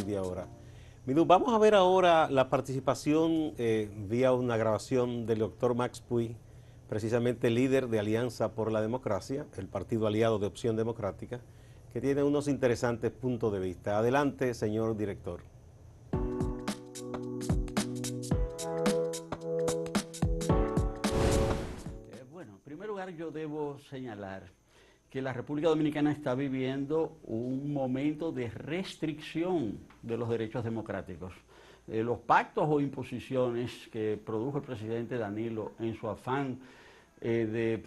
De ahora. Minu, vamos a ver ahora la participación vía una grabación del doctor Max Puy, precisamente líder de Alianza por la Democracia, el partido aliado de Opción Democrática, que tiene unos interesantes puntos de vista. Adelante, señor director. Bueno, en primer lugar yo debo señalar que la República Dominicana está viviendo un momento de restricción de los derechos democráticos. Los pactos o imposiciones que produjo el presidente Danilo en su afán de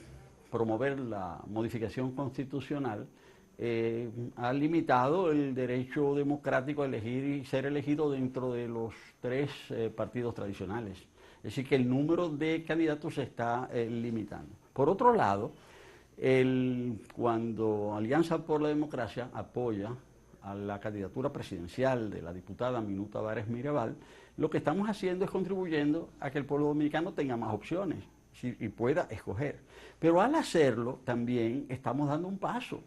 promover la modificación constitucional ha limitado el derecho democrático a elegir y ser elegido dentro de los tres partidos tradicionales. Es decir, que el número de candidatos se está limitando. Por otro lado, cuando Alianza por la Democracia apoya a la candidatura presidencial de la diputada Minú Tabares Mirabal, lo que estamos haciendo es contribuyendo a que el pueblo dominicano tenga más opciones y pueda escoger. Pero al hacerlo también estamos dando un paso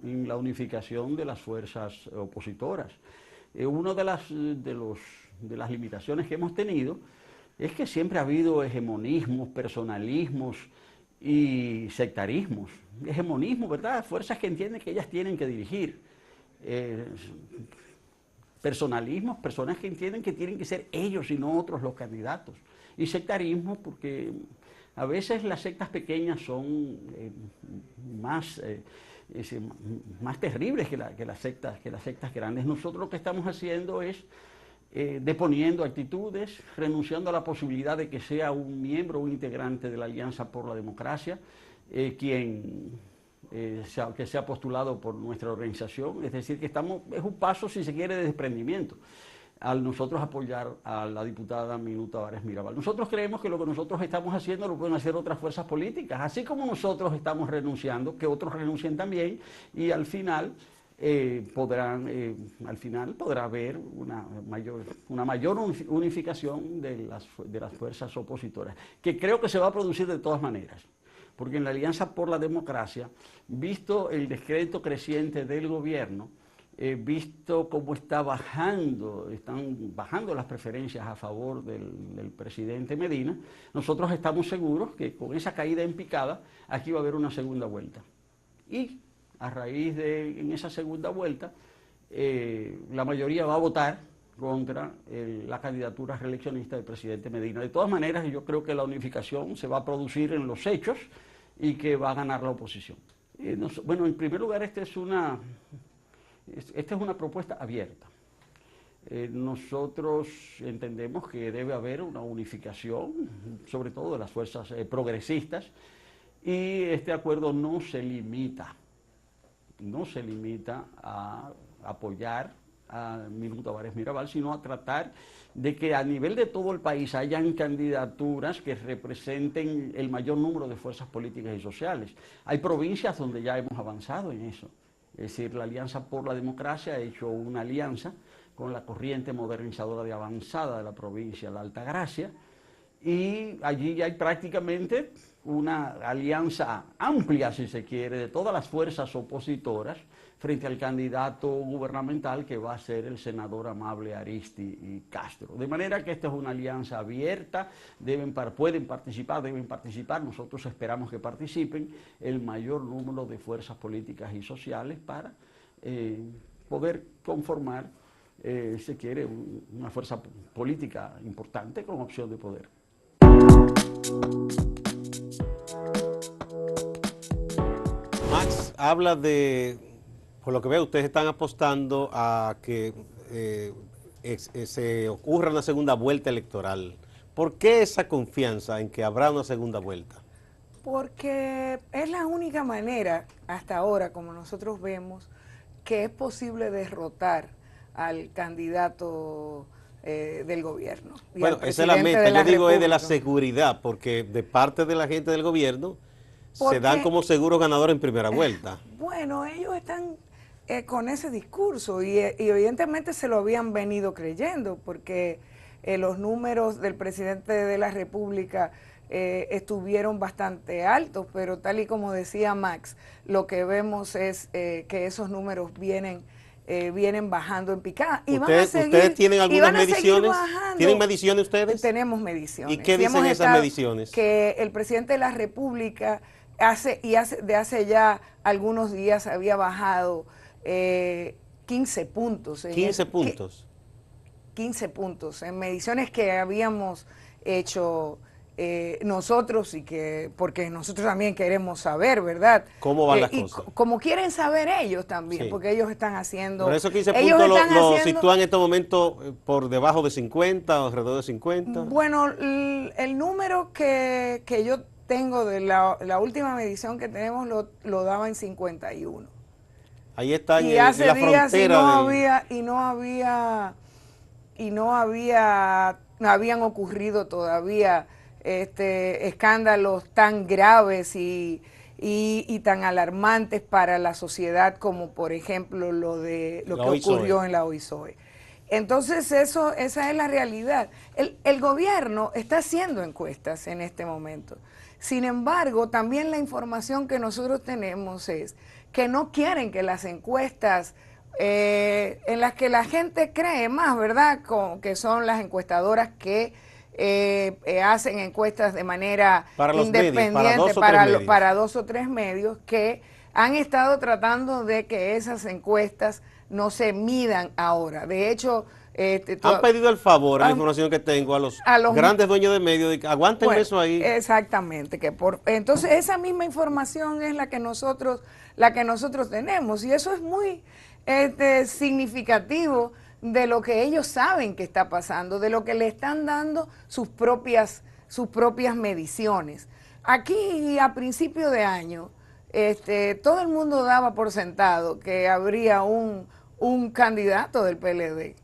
en la unificación de las fuerzas opositoras. Una de las limitaciones que hemos tenido es que siempre ha habido hegemonismos, personalismos y sectarismos. Hegemonismo, ¿verdad? Fuerzas que entienden que ellas tienen que dirigir. Personalismos, personas que entienden que tienen que ser ellos y no otros los candidatos. Y sectarismo, porque a veces las sectas pequeñas son más terribles que las sectas grandes. Nosotros lo que estamos haciendo es deponiendo actitudes, renunciando a la posibilidad de que sea un miembro o un integrante de la Alianza por la Democracia que sea postulado por nuestra organización. Es decir, que es un paso, si se quiere, de desprendimiento al nosotros apoyar a la diputada Minú Tabares Mirabal. Nosotros creemos que lo que nosotros estamos haciendo lo pueden hacer otras fuerzas políticas, así como nosotros estamos renunciando, que otros renuncien también, y al final podrá haber una mayor unificación de las fuerzas opositoras, que creo que se va a producir de todas maneras, porque en la Alianza por la Democracia, visto el descrédito creciente del gobierno, visto cómo están bajando las preferencias a favor del presidente Medina, nosotros estamos seguros que con esa caída en picada, aquí va a haber una segunda vuelta. Y a raíz en esa segunda vuelta, la mayoría va a votar contra la candidatura reeleccionista del presidente Medina. De todas maneras, yo creo que la unificación se va a producir en los hechos y que va a ganar la oposición. Bueno, en primer lugar, esta es una propuesta abierta. Nosotros entendemos que debe haber una unificación, sobre todo de las fuerzas progresistas, y este acuerdo no se limita a apoyar a Minú Tabares Mirabal, sino a tratar de que a nivel de todo el país hayan candidaturas que representen el mayor número de fuerzas políticas y sociales. Hay provincias donde ya hemos avanzado en eso. Es decir, la Alianza por la Democracia ha hecho una alianza con la corriente modernizadora de avanzada de la provincia, la Altagracia, y allí ya hay prácticamente una alianza amplia, si se quiere, de todas las fuerzas opositoras frente al candidato gubernamental que va a ser el senador Amable Aristi Castro. De manera que esta es una alianza abierta, deben participar, nosotros esperamos que participen el mayor número de fuerzas políticas y sociales para poder conformar, si quiere, una fuerza política importante con opción de poder. Max habla por lo que veo, ustedes están apostando a que se ocurra una segunda vuelta electoral. ¿Por qué esa confianza en que habrá una segunda vuelta? Porque es la única manera, hasta ahora, como nosotros vemos, que es posible derrotar al candidato del gobierno. Bueno, esa es la meta, yo digo es de la seguridad, porque de parte de la gente del gobierno se dan como seguros ganadores en primera vuelta. Bueno, ellos están con ese discurso y evidentemente se lo habían venido creyendo, porque los números del presidente de la República estuvieron bastante altos, pero tal y como decía Max, lo que vemos es que esos números vienen bajando en picada. Y ¿Ustedes tienen algunas mediciones? ¿Tienen mediciones ustedes? Tenemos mediciones. ¿Y qué dicen esas mediciones? Que el presidente de la República de hace ya algunos días había bajado 15 puntos. 15 puntos. 15 puntos en mediciones que habíamos hecho nosotros porque nosotros también queremos saber, ¿verdad? ¿Cómo van las cosas? Como quieren saber ellos también, Sí. porque ellos están haciendo... Pero esos 15 puntos lo sitúan en este momento por debajo de 50 o alrededor de 50. Bueno, el número que yo tengo de la última medición que tenemos lo daba en 51. Ahí está Y en hace la días frontera no habían ocurrido todavía escándalos tan graves y tan alarmantes para la sociedad como por ejemplo lo que ocurrió en la OISOE. Entonces esa es la realidad. El gobierno está haciendo encuestas en este momento. Sin embargo, también la información que nosotros tenemos es que no quieren que las encuestas en las que la gente cree más, ¿verdad? Que son las encuestadoras que hacen encuestas de manera independiente para 2 o 3 medios que han estado tratando de que esas encuestas no se midan ahora. De hecho, han pedido el favor, la información que tengo, a los grandes dueños de medios, de que aguanten eso ahí. Exactamente, entonces esa misma información es la que nosotros tenemos, y eso es muy significativo de lo que ellos saben que está pasando, de lo que le están dando sus propias mediciones. Aquí a principio de año, todo el mundo daba por sentado que habría un candidato del PLD.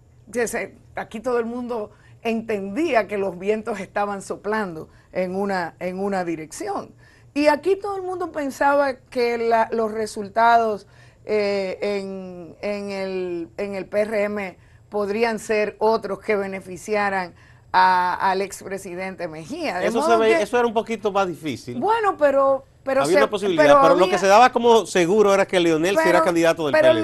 Aquí todo el mundo entendía que los vientos estaban soplando en una dirección. Y aquí todo el mundo pensaba que los resultados en el PRM podrían ser otros que beneficiaran al expresidente Mejía. Eso era un poquito más difícil. Bueno, pero había una posibilidad, pero lo que se daba como seguro era que Leonel era candidato del PLD. Pero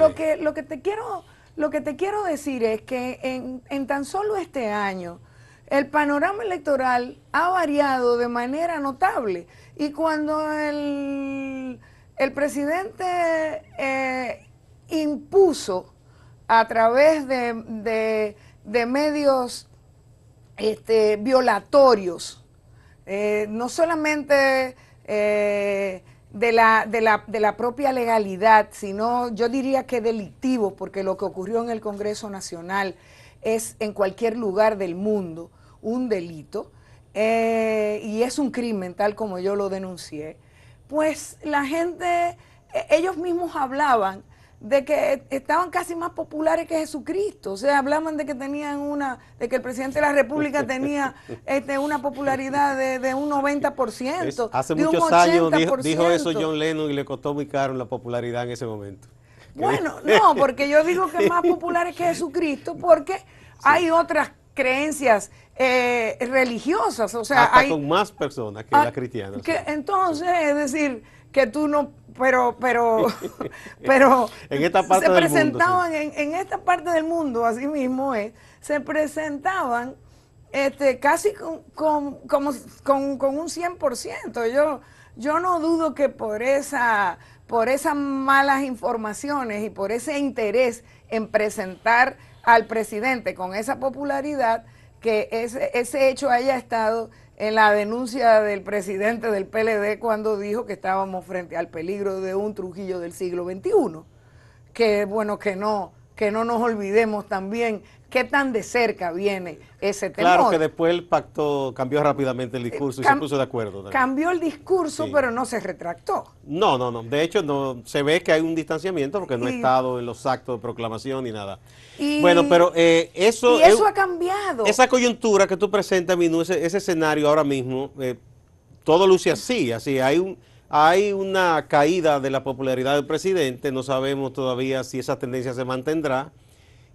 lo que te quiero decir es que en tan solo este año el panorama electoral ha variado de manera notable, y cuando el presidente impuso a través de medios violatorios, no solamente de la propia legalidad, sino yo diría que delictivo, porque lo que ocurrió en el Congreso Nacional es en cualquier lugar del mundo un delito, y es un crimen tal como yo lo denuncié. Pues la gente, ellos mismos hablaban de que estaban casi más populares que Jesucristo. O sea, hablaban de que de que el presidente de la República tenía una popularidad de un 90%. Hace de muchos un años dijo eso John Lennon y le costó muy caro la popularidad en ese momento. Bueno, no, porque yo digo que más populares que Jesucristo, porque hay otras creencias religiosas, o sea, hasta con más personas que la cristiana. Entonces, es decir, que tú no, pero en esta parte se del presentaban mundo, sí. en esta parte del mundo, así mismo se presentaban casi con un 100%. Yo no dudo que por esas malas informaciones y por ese interés en presentar al presidente con esa popularidad, que ese hecho haya estado en la denuncia del presidente del PLD cuando dijo que estábamos frente al peligro de un Trujillo del siglo XXI. Que bueno, que no nos olvidemos también qué tan de cerca viene ese temor. Claro que después el pacto cambió rápidamente el discurso y se puso de acuerdo también. Cambió el discurso, sí, pero no se retractó. No. De hecho, no se ve que hay un distanciamiento porque no ha estado en los actos de proclamación ni nada. Bueno, pero eso ha cambiado. Esa coyuntura que tú presentas, Minú, ese escenario ahora mismo, todo luce así. Hay una caída de la popularidad del presidente, no sabemos todavía si esa tendencia se mantendrá.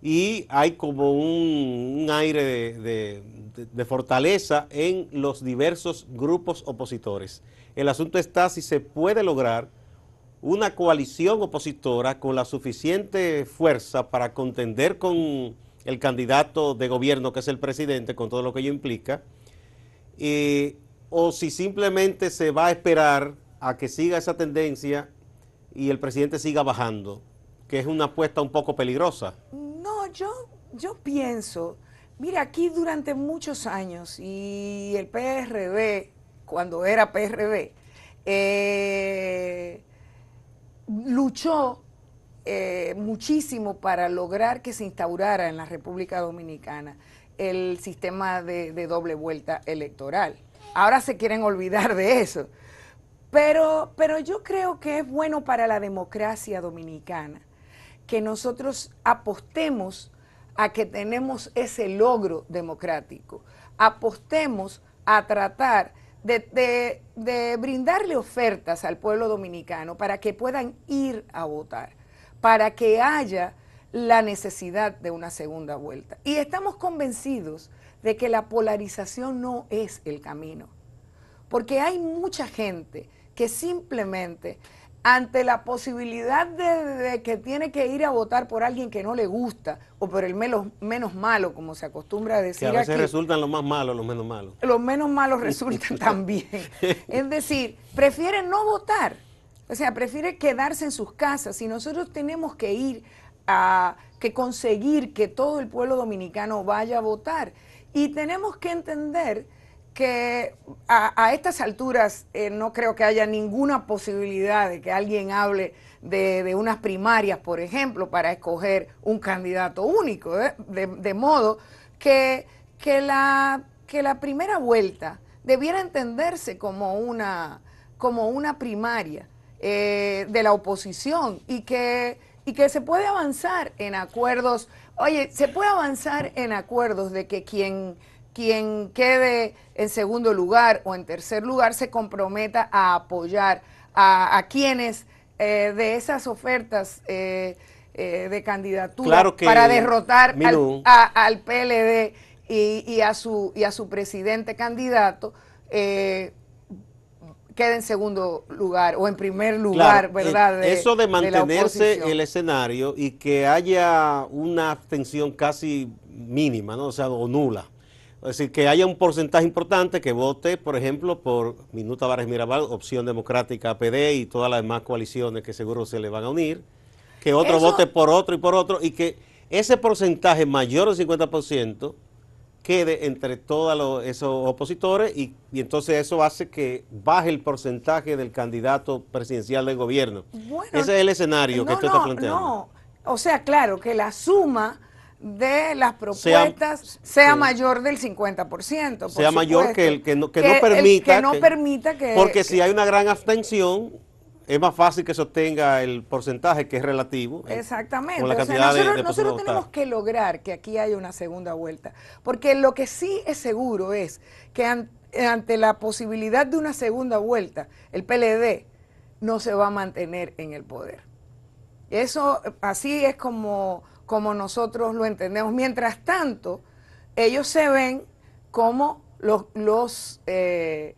y hay como un aire de fortaleza en los diversos grupos opositores. El asunto está si se puede lograr una coalición opositora con la suficiente fuerza para contender con el candidato de gobierno, que es el presidente, con todo lo que ello implica, o si simplemente se va a esperar a que siga esa tendencia y el presidente siga bajando, que es una apuesta un poco peligrosa. No, yo pienso, mira, aquí durante muchos años, y el PRD, cuando era PRD, luchó muchísimo para lograr que se instaurara en la República Dominicana el sistema de doble vuelta electoral. Ahora se quieren olvidar de eso. Pero yo creo que es bueno para la democracia dominicana que nosotros apostemos a que tenemos ese logro democrático, apostemos a tratar de brindarle ofertas al pueblo dominicano para que puedan ir a votar, para que haya la necesidad de una segunda vuelta. Y estamos convencidos de que la polarización no es el camino, porque hay mucha gente que simplemente ante la posibilidad de que tiene que ir a votar por alguien que no le gusta o por el menos malo, como se acostumbra a decir aquí. Que a veces aquí, resultan los más malos, los menos malos. Los menos malos resultan también. Es decir, prefieren no votar, o sea, prefieren quedarse en sus casas. Y nosotros tenemos que ir que conseguir que todo el pueblo dominicano vaya a votar. Y tenemos que entender que a estas alturas no creo que haya ninguna posibilidad de que alguien hable de unas primarias, por ejemplo, para escoger un candidato único, de modo que la primera vuelta debiera entenderse como una primaria de la oposición y que se puede avanzar en acuerdos. Oye, se puede avanzar en acuerdos de que quien quede en segundo lugar o en tercer lugar se comprometa a apoyar a quienes de esas ofertas de candidatura, claro, para derrotar al PLD y a su presidente candidato, quede en segundo lugar o en primer lugar, claro, ¿verdad? Eso de mantenerse el escenario y que haya una abstención casi mínima, ¿no? O sea, o nula. Es decir, que haya un porcentaje importante que vote, por ejemplo, por Minuto Tavares Mirabal, Opción Democrática, APD y todas las demás coaliciones que seguro se le van a unir, que otro vote por otro, y que ese porcentaje mayor del 50% quede entre todos esos opositores y entonces eso hace que baje el porcentaje del candidato presidencial del gobierno. Bueno, ese es el escenario que tú estás planteando. No, o sea, claro, que la suma de las propuestas sea mayor del 50%. Sea mayor que no permita que... Porque si hay una gran abstención, es más fácil que sostenga el porcentaje que es relativo. Exactamente. Con la cantidad nosotros tenemos que lograr que aquí haya una segunda vuelta. Porque lo que sí es seguro es que ante la posibilidad de una segunda vuelta, el PLD no se va a mantener en el poder. Eso así es como nosotros lo entendemos. Mientras tanto, ellos se ven como los que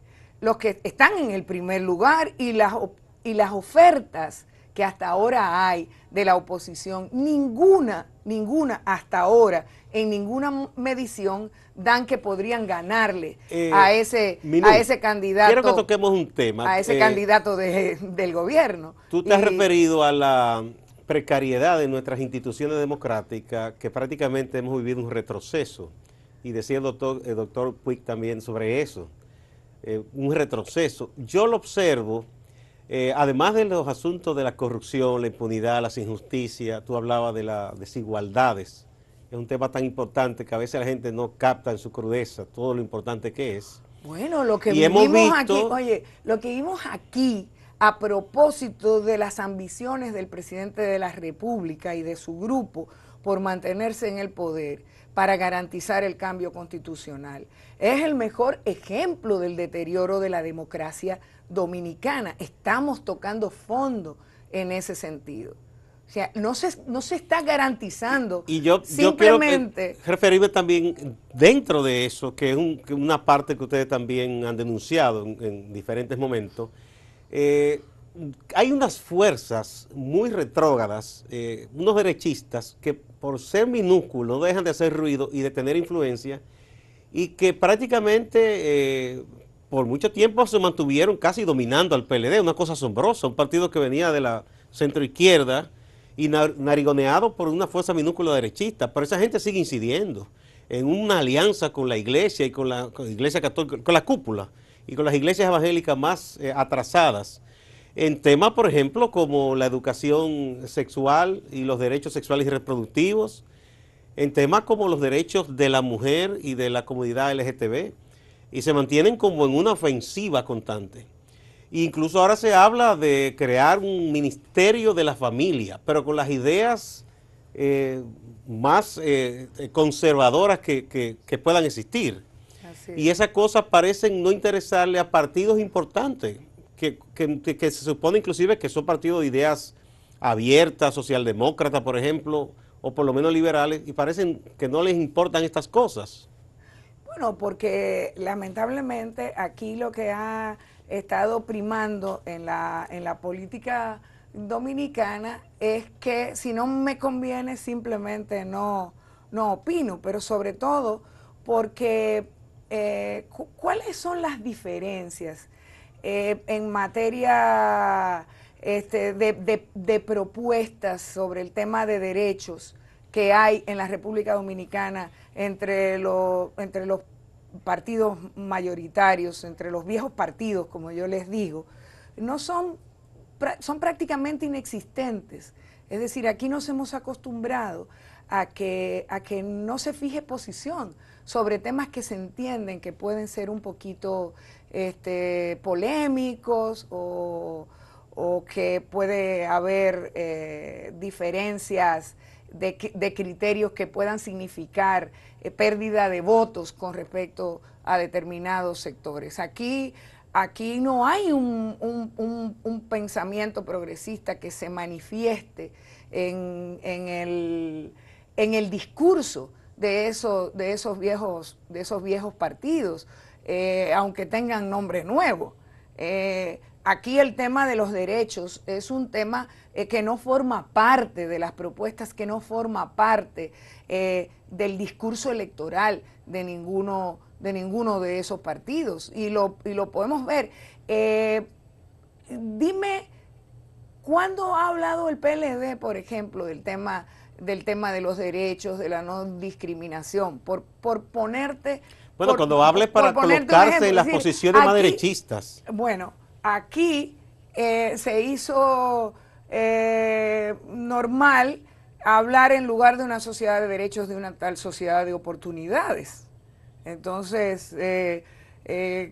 están en el primer lugar y las ofertas que hasta ahora hay de la oposición, ninguna hasta ahora, en ninguna medición, dan que podrían ganarle a ese candidato. Quiero que toquemos un tema. A ese candidato del gobierno. Tú te has referido a la precariedad de nuestras instituciones democráticas, que prácticamente hemos vivido un retroceso, y decía el doctor Puig también sobre eso, un retroceso. Yo lo observo, además de los asuntos de la corrupción, la impunidad, las injusticias, tú hablabas de las desigualdades, es un tema tan importante que a veces la gente no capta en su crudeza todo lo importante que es. Bueno, lo que vimos aquí, oye, lo que vimos aquí, a propósito de las ambiciones del presidente de la República y de su grupo por mantenerse en el poder para garantizar el cambio constitucional, es el mejor ejemplo del deterioro de la democracia dominicana. Estamos tocando fondo en ese sentido. O O sea, no se está garantizando. Y yo simplemente quiero referirme también dentro de eso, que es una parte que ustedes también han denunciado en diferentes momentos. Hay unas fuerzas muy retrógradas, unos derechistas, que por ser minúsculos no dejan de hacer ruido y de tener influencia, y que prácticamente por mucho tiempo se mantuvieron casi dominando al PLD, una cosa asombrosa, un partido que venía de la centroizquierda y narigoneado por una fuerza minúscula derechista, pero esa gente sigue incidiendo en una alianza con la iglesia y con la iglesia católica, con la cúpula y con las iglesias evangélicas más atrasadas, en temas, por ejemplo, como la educación sexual y los derechos sexuales y reproductivos, en temas como los derechos de la mujer y de la comunidad LGTB, y se mantienen como en una ofensiva constante. Incluso ahora se habla de crear un ministerio de la familia, pero con las ideas más conservadoras que puedan existir. Y esas cosas parecen no interesarle a partidos importantes, que se supone inclusive que son partidos de ideas abiertas, socialdemócratas, por ejemplo, o por lo menos liberales, y parecen que no les importan estas cosas. Bueno, porque lamentablemente aquí lo que ha estado primando en la política dominicana es que si no me conviene simplemente no opino, pero sobre todo porque ¿cuáles son las diferencias en materia de propuestas sobre el tema de derechos que hay en la República Dominicana entre los partidos mayoritarios, entre los viejos partidos, como yo les digo? Son prácticamente inexistentes. Es decir, aquí nos hemos acostumbrado a que no se fije posición sobre temas que se entienden que pueden ser un poquito polémicos o que puede haber diferencias de criterios que puedan significar pérdida de votos con respecto a determinados sectores. Aquí no hay un pensamiento progresista que se manifieste en el discurso de esos viejos partidos, aunque tengan nombre nuevo. Aquí el tema de los derechos es un tema que no forma parte de las propuestas, que no forma parte del discurso electoral de ninguno de esos partidos. Y lo podemos ver. Dime, ¿cuándo ha hablado el PLD, por ejemplo, del tema de los derechos, de la no discriminación? Por ponerte... Bueno, cuando hables para colocarse en las posiciones más derechistas. Bueno, aquí se hizo normal hablar en lugar de una sociedad de derechos de una tal sociedad de oportunidades. Entonces,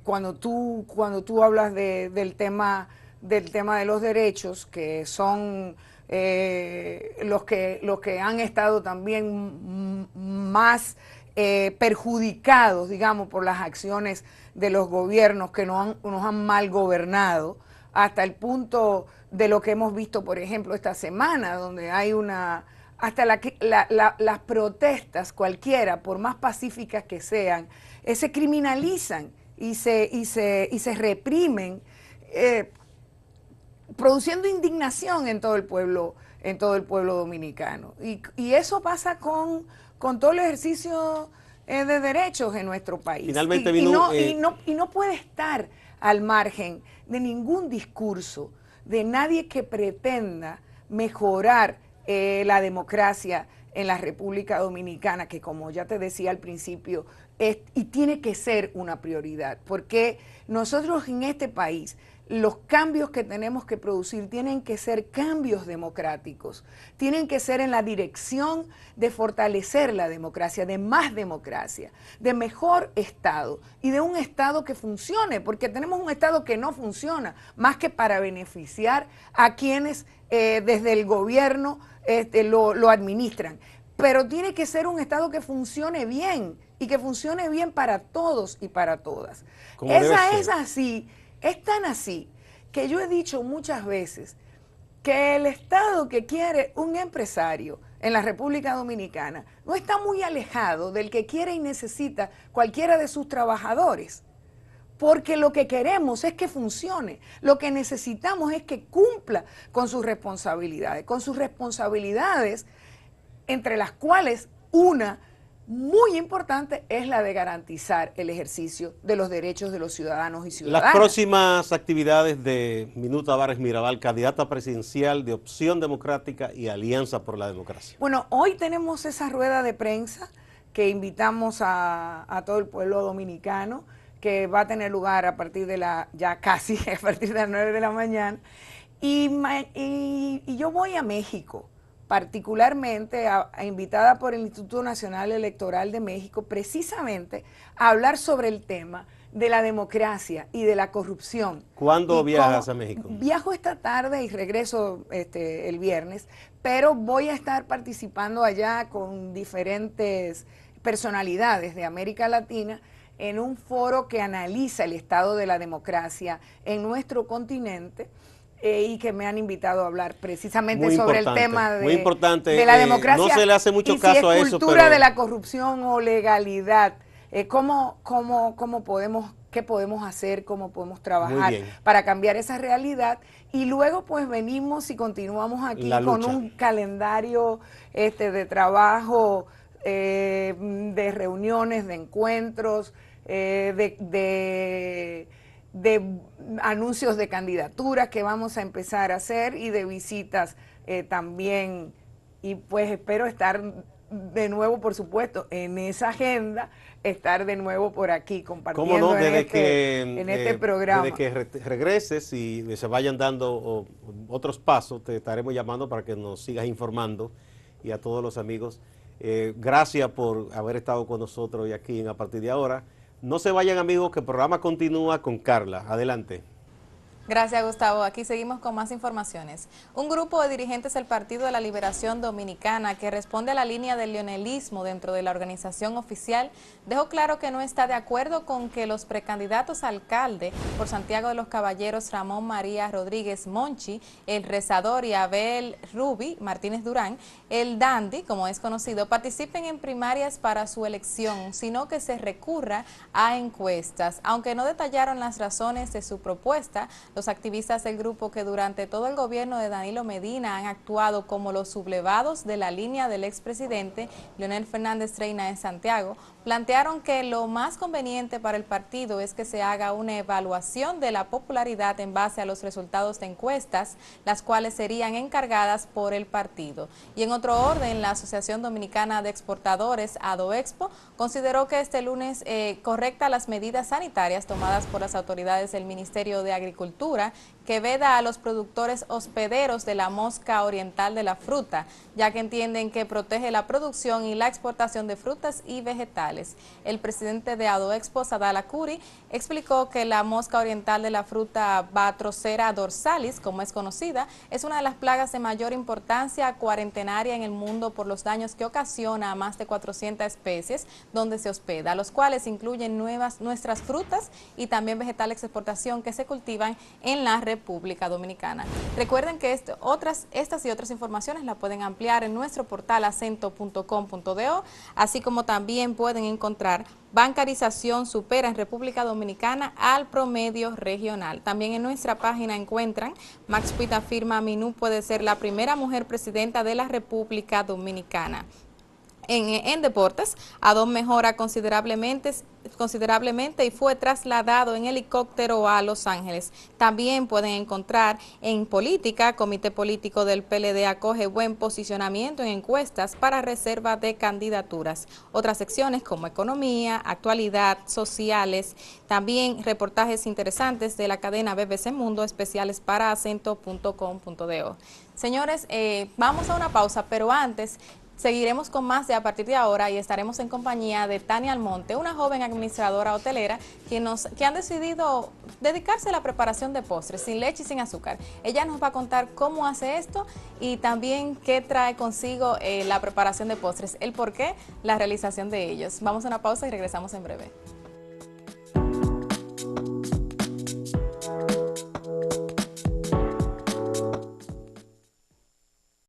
cuando tú hablas del tema de los derechos, que son los que han estado también más perjudicados, digamos, por las acciones de los gobiernos que nos han mal gobernado, hasta el punto de lo que hemos visto, por ejemplo, esta semana, donde hay hasta las protestas cualquiera, por más pacíficas que sean, se criminalizan y se reprimen, produciendo indignación en todo el pueblo dominicano. Y eso pasa con todo el ejercicio de derechos en nuestro país. Finalmente y no puede estar al margen de ningún discurso de nadie que pretenda mejorar la democracia en la República Dominicana, que, como ya te decía al principio, y tiene que ser una prioridad, porque nosotros en este país, los cambios que tenemos que producir tienen que ser cambios democráticos, tienen que ser en la dirección de fortalecer la democracia, de más democracia, de mejor Estado y de un Estado que funcione, porque tenemos un Estado que no funciona, más que para beneficiar a quienes desde el gobierno lo administran. Pero tiene que ser un Estado que funcione bien y que funcione bien para todos y para todas. Esa es así. Es tan así que yo he dicho muchas veces que el Estado que quiere un empresario en la República Dominicana no está muy alejado del que quiere y necesita cualquiera de sus trabajadores. Porque lo que queremos es que funcione, lo que necesitamos es que cumpla con sus responsabilidades, entre las cuales una muy importante es la de garantizar el ejercicio de los derechos de los ciudadanos y ciudadanas. Las próximas actividades de Minuto Tavares Mirabal, candidata presidencial de Opción Democrática y Alianza por la Democracia. Bueno, hoy tenemos esa rueda de prensa que invitamos a todo el pueblo dominicano, que va a tener lugar a partir de ya casi a partir de las 9 de la mañana. Y yo voy a México, particularmente invitada por el Instituto Nacional Electoral de México, precisamente a hablar sobre el tema de la democracia y de la corrupción. ¿Cuándo viajas a México? Viajo esta tarde y regreso el viernes, pero voy a estar participando allá con diferentes personalidades de América Latina en un foro que analiza el estado de la democracia en nuestro continente, y que me han invitado a hablar precisamente sobre el tema de la democracia. No se le hace mucho caso a eso. Cultura de la corrupción o legalidad. ¿Qué podemos hacer, cómo podemos trabajar para cambiar esa realidad? Y luego pues venimos y continuamos aquí con un calendario de trabajo, de reuniones, de encuentros, de anuncios de candidaturas que vamos a empezar a hacer y de visitas también, y pues espero estar de nuevo, por supuesto, en esa agenda, estar de nuevo por aquí compartiendo en este programa. Desde que regreses y se vayan dando otros pasos, te estaremos llamando para que nos sigas informando, y a todos los amigos, gracias por haber estado con nosotros hoy aquí en A Partir de Ahora. No se vayan, amigos, que el programa continúa con Carla. Adelante. Gracias, Gustavo. Aquí seguimos con más informaciones. Un grupo de dirigentes del Partido de la Liberación Dominicana, que responde a la línea del leonelismo dentro de la organización oficial, dejó claro que no está de acuerdo con que los precandidatos a alcalde por Santiago de los Caballeros, Ramón María Rodríguez Monchi, el Rezador, y Abel Rubi Martínez Durán, el Dandy, como es conocido, participen en primarias para su elección, sino que se recurra a encuestas. Aunque no detallaron las razones de su propuesta, los activistas del grupo, que durante todo el gobierno de Danilo Medina han actuado como los sublevados de la línea del expresidente Leonel Fernández Reina en Santiago, plantearon que lo más conveniente para el partido es que se haga una evaluación de la popularidad en base a los resultados de encuestas, las cuales serían encargadas por el partido. Y en otro orden, la Asociación Dominicana de Exportadores, ADOEXPO, consideró que este lunes correcta las medidas sanitarias tomadas por las autoridades del Ministerio de Agricultura, que veda a los productores hospederos de la mosca oriental de la fruta, ya que entienden que protege la producción y la exportación de frutas y vegetales. El presidente de ADOEXPO, Sadala Curi, explicó que la mosca oriental de la fruta Batrocera dorsalis, como es conocida, es una de las plagas de mayor importancia cuarentenaria en el mundo por los daños que ocasiona a más de 400 especies donde se hospeda, los cuales incluyen nuestras frutas y también vegetales de exportación que se cultivan en la República Dominicana. Recuerden que estas y otras informaciones las pueden ampliar en nuestro portal acento.com.do, así como también pueden encontrar bancarización supera en República Dominicana al promedio regional. También en nuestra página encuentran: Max Puig afirma Minú puede ser la primera mujer presidenta de la República Dominicana. En deportes, Adón mejora considerablemente y fue trasladado en helicóptero a Los Ángeles. También pueden encontrar en política: Comité Político del PLD acoge buen posicionamiento en encuestas para reserva de candidaturas. Otras secciones como economía, actualidad, sociales, también reportajes interesantes de la cadena BBC Mundo, especiales para acento.com.do. Señores, vamos a una pausa, pero antes seguiremos con más de A Partir de Ahora y estaremos en compañía de Tania Almonte, una joven administradora hotelera que han decidido dedicarse a la preparación de postres sin leche y sin azúcar. Ella nos va a contar cómo hace esto y también qué trae consigo la preparación de postres, el porqué, la realización de ellos. Vamos a una pausa y regresamos en breve.